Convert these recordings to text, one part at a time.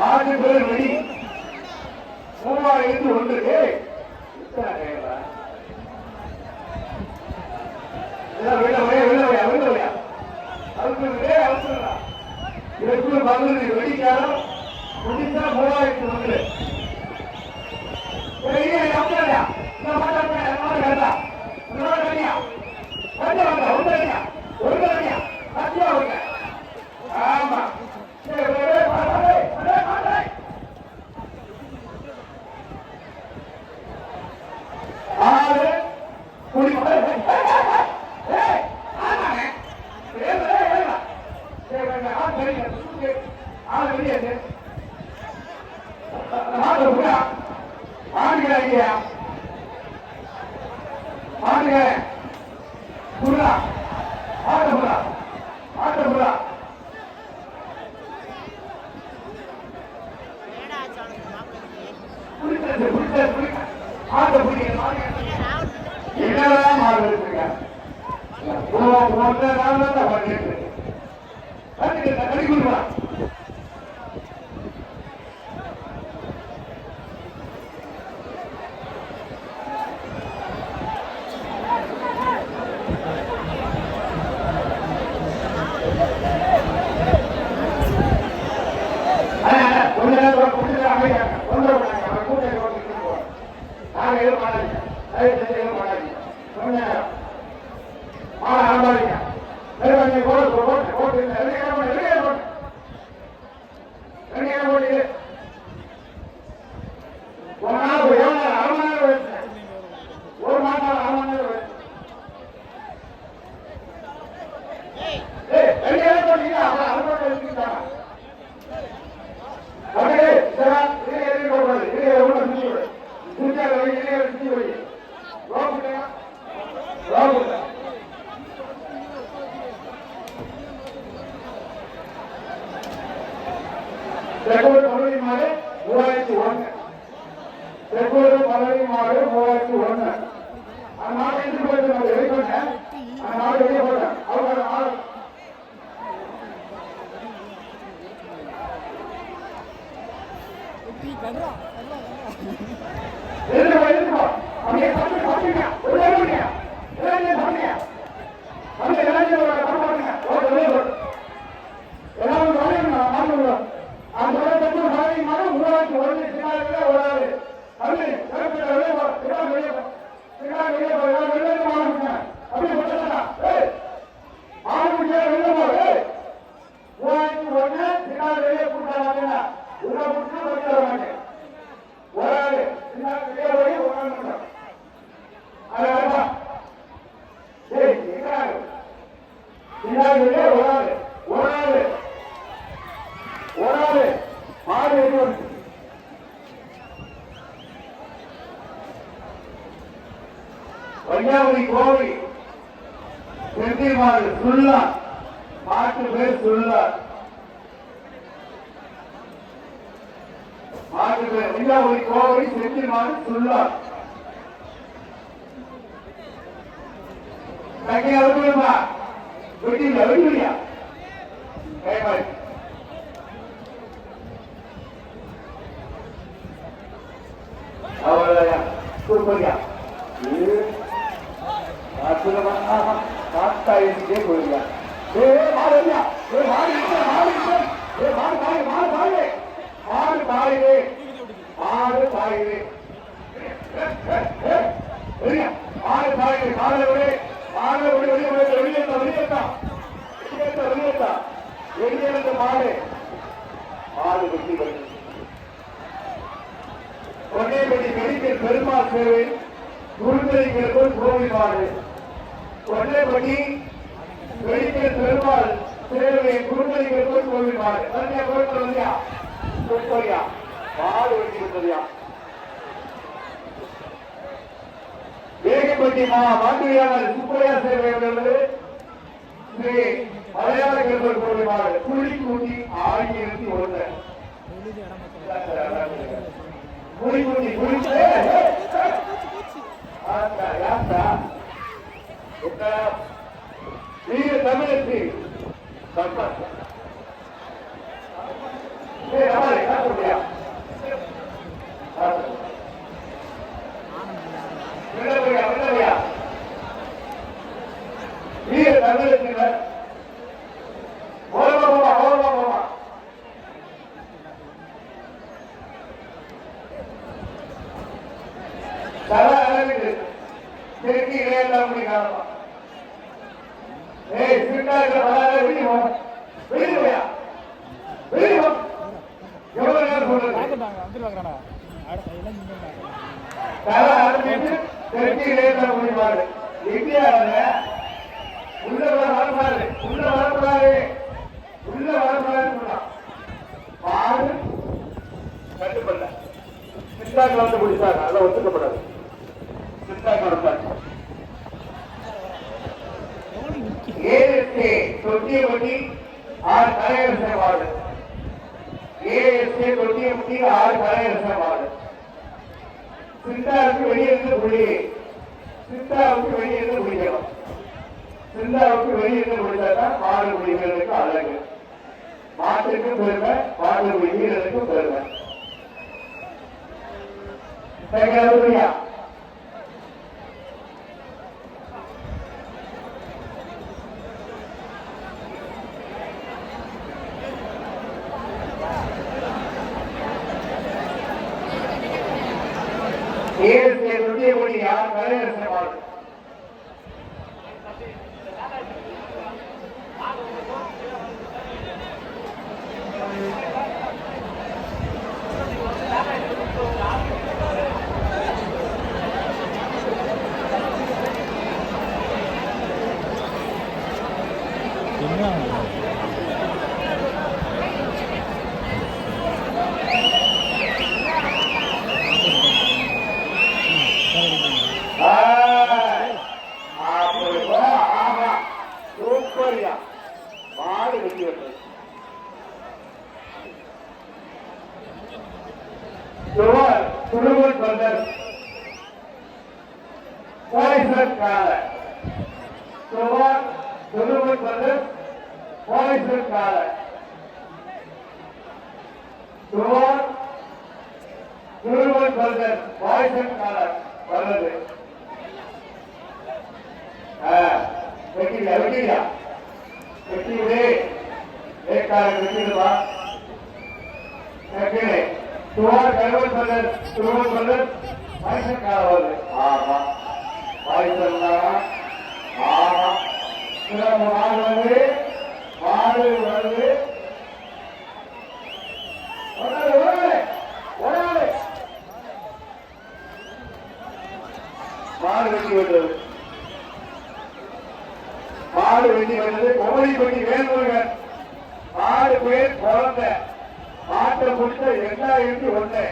ஆறு பேர் மணி 3001 இதற்கு பதினஞ்சு வெடிக்காலம் முடிந்தா 3001 ஆமா ஆறு குடி என்னதான் மாறுவதற்கு வையாபுரி கோவை செந்திமாறு சுல்லா மாட்டு பேர் சுல்லா மாட்டு பேர் வையாபுரி கோவை செந்திமாறு சுல்லா தங்கி அழுகுமா வெட்டியா வெட்டியா கைமாறி அவ்வளோயா சூப்பரியா காத்தா எண்ணிக்கே போயிருங்க பெருமாள் சேவை குருந்தரிகளுக்குள் கோவில் மாடு கொல்லைப்பட்டி வெளிக்கல் பெருமாள் சேவை குருந்தரிகளுக்குள் கோவில் மாடு மாடு வெட்டி விட்டதையா வேகப்பட்டி மாட்டுவியாளர் சுப்பையா சேவை ஸ்ரீ மலையாள கருப்பர் கோவில் மாடு புள்ளி கூட்டி 1001 புலிக்குட்டி புலிச்சு வீர தமிழச்சி தல அளவுக்கு திருப்பி இடையெல்லாம் முடி காரணம். ஏய் சிண்டா இருக்கிற பலால வெளியே வெளியா வெளியே எவ்வளவு நேரம் சொல்றது தல அளவுக்கு திருப்பி இடையெல்லாம் முடி பாரு இந்தியாவில் உள்ள வரக்கூடாது உள்ள வரக்கூடாது உள்ள வரக்கூடாதுன்னு சொன்னான். பாடு கட்டுப்படல சிந்தாக்கள் வந்து முடிச்சாங்க. அதை ஒத்துக்கப்படாது. சிந்தாக்கள் வந்தாங்க. ASK Thottiyapatti 6 Kalaiyarasa ward. ASK Thottiyapatti 6 Kalaiyarasa ward. சிந்தாவுக்கு வெளியிருந்து புள்ளி. சிந்தாவுக்கு வெளியிருந்து புள்ளிக்கணும். சிந்தாவுக்கு வெளியிருந்து முடிச்சாதான் மாடு குடிகளுக்கு அழகு. மாட்டுக்கும் பெருமை, மாடு குடிகளுக்கும் பெருமை. சரியா? ASK Thottiyapatti 6 Kalaiyarasa ward. மாடு வெட்டி விட்டது. துருவன் பிரதர் போலீசர் கால துருவன் பிரதர் போலீசர் கால துருவன் பிரதர் போலீசர் கால வர்றது. வெட்டியா வெட்டியா வெட்டி விடு. ஏற்காடு வெட்டிடுவா. துருவன் பிரதர் போலீசர் கால வருது. ஆமா மாடு வருது. மாடு வருது. மாடு வெட்டி விட்டது. மாடு வெட்டி வந்தது. கோழிப்பட்டி வேல்முருகன் மாடு பேர் குழந்தை. மாட்டை முடிச்ச 2001.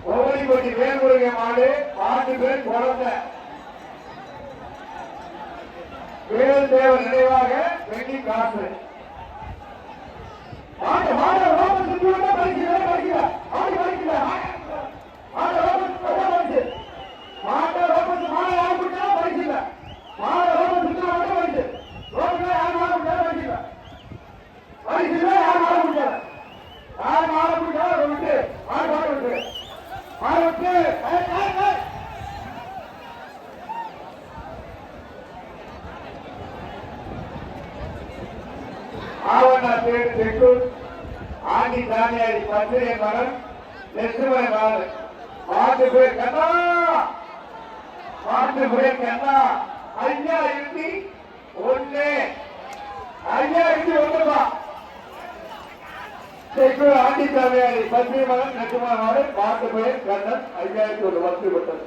கோழிப்பட்டி வேல்முருகன் மாட்டு பேர் குழந்தை. வேல் தேவர் நினைவாக வெட்டி காசு. மாடு மாடு ரோமன் சுற்றி விட்டா பறிக்கல பறிக்கல மாடு பறிக்கல மாடு ரோமன் பறிச்சு மாடு ரோமன் மாடு யாரு விட்டா பறிக்கல மாடு ரோமன் சுற்றி விட்டா பறிச்சு ரோமன் யார் மாடு விட்டா பறிக்கல பறிக்கல யார் மாடு விட்டா யார் மாடு விட்டா விட்டு மாடு மாடு விட்டு மாடு விட்டு ஆவணாத்தேடு செக்கூர் ஆண்டி தானியாடி பத்திரை மகன் லட்சுமண மகன். மாட்டு பேர் கண்ணா. மாட்டு பேர் கண்ணா. 5001. 5001 செக்கூர் ஆண்டி தானியாடி பத்திரை மகன் லட்சுமண மகன். மாட்டு பேர் கண்ணன். 5001 வசூல்பட்டது.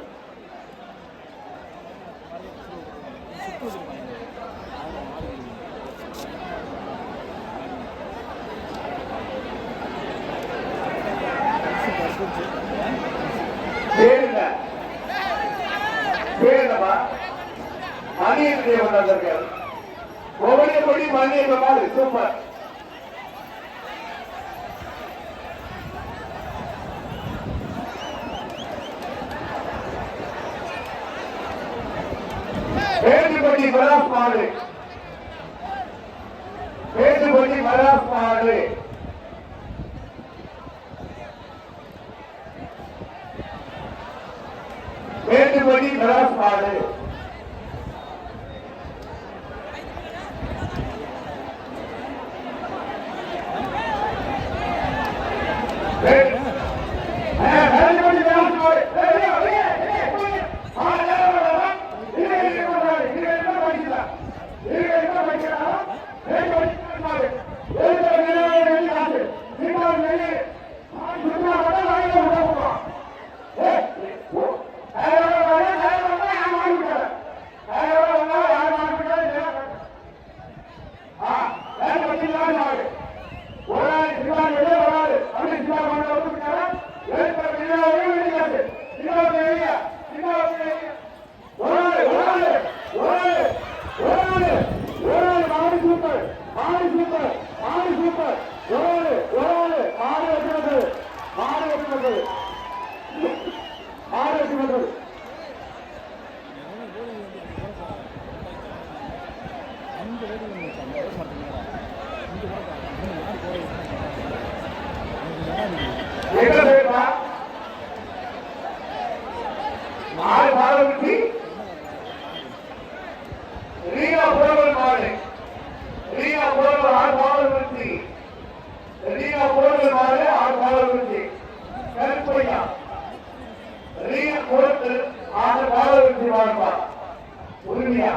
கோவலியப்படி மணியப்ப மாதிரி சூப்பர். பேட்டுப்பட்டி மராஸ் மாடு. பேட்டுப்பட்டி மராஸ் மாடு. பேட்டுப்பட்டி மராஸ் மாடு. Hey! பெற்றது. மாடு வெற்றி பெற்றது. மாடு மாடு வெற்றி. ரீனா போரல் மாடு. ரீனா போரல் ஆறு மாடு வெற்றி. ரீனா போரல் மாடு ஆறு மாடு வெற்றி. கருப்பையா ரீனா போரல் ஆறு மாடு வெற்றி மாடுப்பா. உரிமையா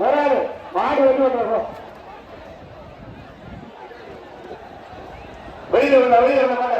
வராது. மாடு வெட்டி விட்டுறோம். வெளியே வெளியே மாட